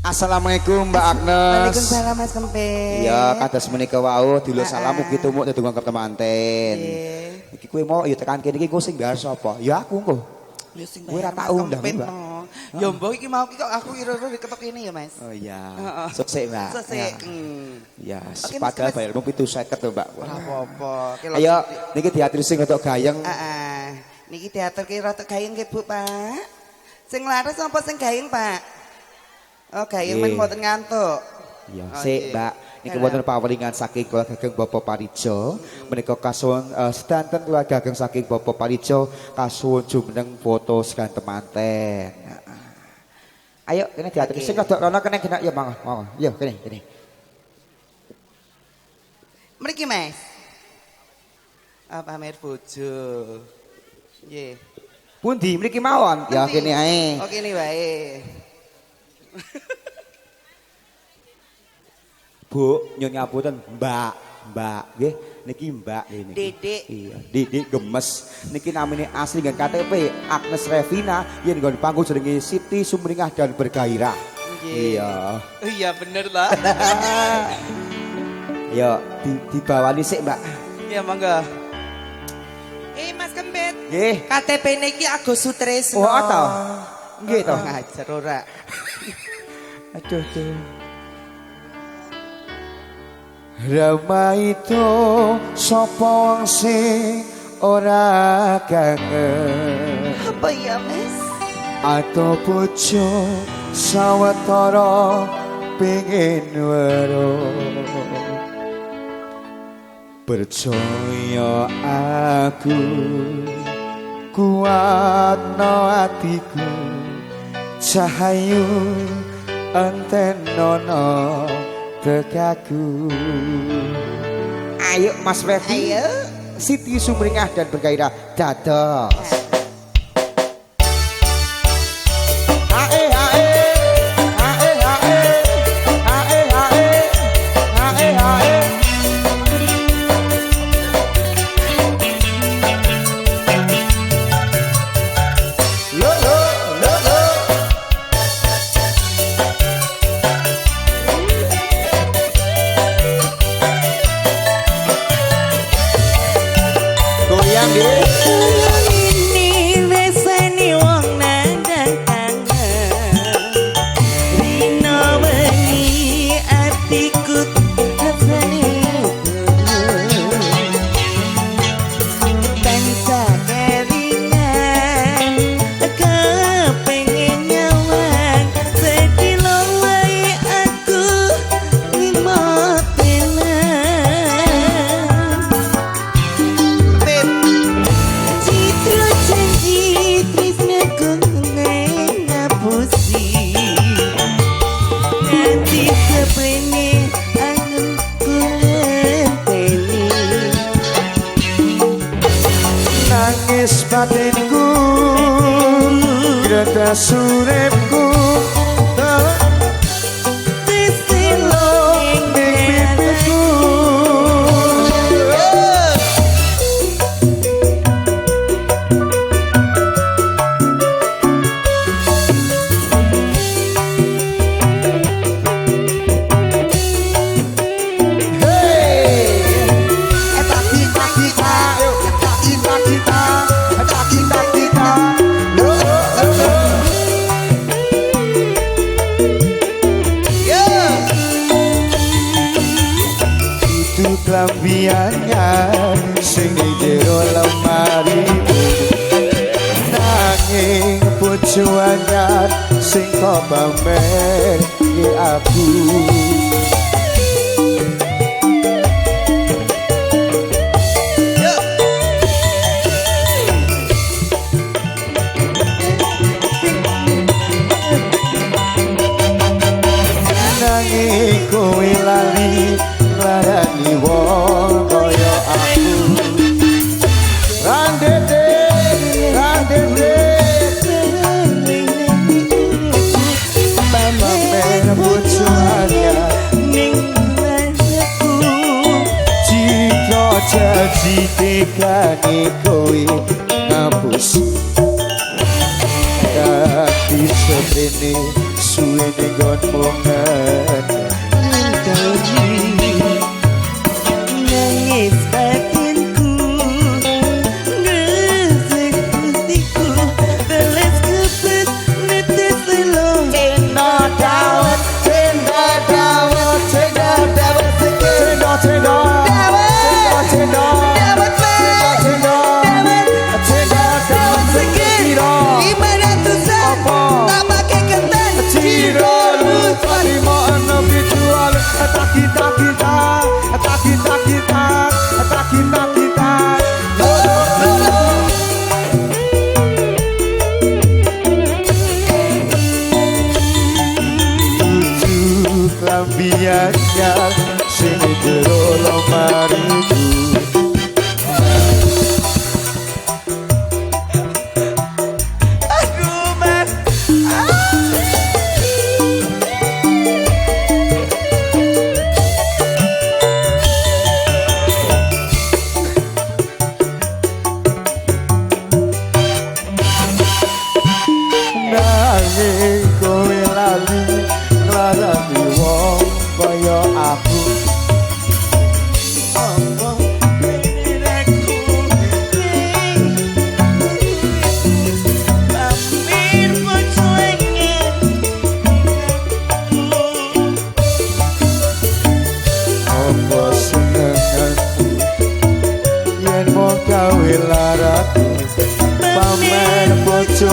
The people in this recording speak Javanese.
Assalamualaikum Mbak Agnes. Waalaikumsalam Mas Kempet. Iya, kados menika wau dulur salam mugi tumuk dadi ngangkep temanten. Iki kowe mau ya tekan kene iki engko sing nggar sapa? Ya aku engko. Ya sing kowe ora tak undang, Mbak. Ya mbok iki mau kok aku kira-kira diketok kene ya, Mas. Oh iya. Sukses, Mbak. Sesek. Ya, padahal bayarmu 750 to, Mbak. Ora apa-apa. Ayo, niki diatur sing rodok gayeng. Heeh. Niki teater ki rodok gayeng nggih, Bu, Pak. Sing laras apa sing gayeng, Pak? Oh, gayeng men mboten ngantuk. Iya, sik, Mbak. Niki wonten pawelingan saking keluarga Gageng Bapak Parijo. Menika kasuwun sedanten keluarga Gageng saking Bapak Parijo kasuwun jumeneng foto sekan temanten. Ayo, kene diatur sing rodok rono kene kena ya monggo. Yo, kene. Mriki, Mas. Pamer bojo. Nggih. Pundi mriki mawon? Ya kene ae. Oh, kene wae. Bu, nyun ngapunten, Mbak, nggih, niki Mbak ini. Didik. Iya, Didik Gemes. Niki namine asli dengan KTP Agnes Revina, yen nggon panggung jenenge Siti Sumringah dan Bergairah. Iya. Iya bener lah. Ya, dibawani sik, Mbak. Iya monggo. Mas Kempet. Nggih. KTP niki Agus Sutresno. Oh, to. Nggih to. Ngajar ora. Aduh. Rama itu sapa wong sing ora kangen. Apa ya, Mas? Atau bojo sawetara pengin weruh. Percaya aku kuatno atiku cahayu antenono tekaku. Ayo Mas Revi. Ayo. Siti Sumringah dan Bergairah dados. Batinku greta surepku disilo pipiku lampiannya sing jero lemari nanging bojo anyar sing kok pamer ki aku nanging kowe lali larani wong kaya aku randete pamer bojoannya ning aku jika janji tekane kowe ngapus kaki seprene suwe nggonmu Nangis batinku Gresik hatiku Teles kepet netes lelo Cendol dawet Cendol dawet Cendol dawet Cendol cendol Dawet Cendol Dawet Cendol Cendol Dawet sekiro 500-an Tak pakai kentang Ciro lupa Lima enam dijual tak kita Lambianya sini jero lemariku Aduh mas nanging kowe lali nglarani wong kaya aku Apa peniraku Pamir pocoengen apa senenganku yen mau gawe laraku pamer bojo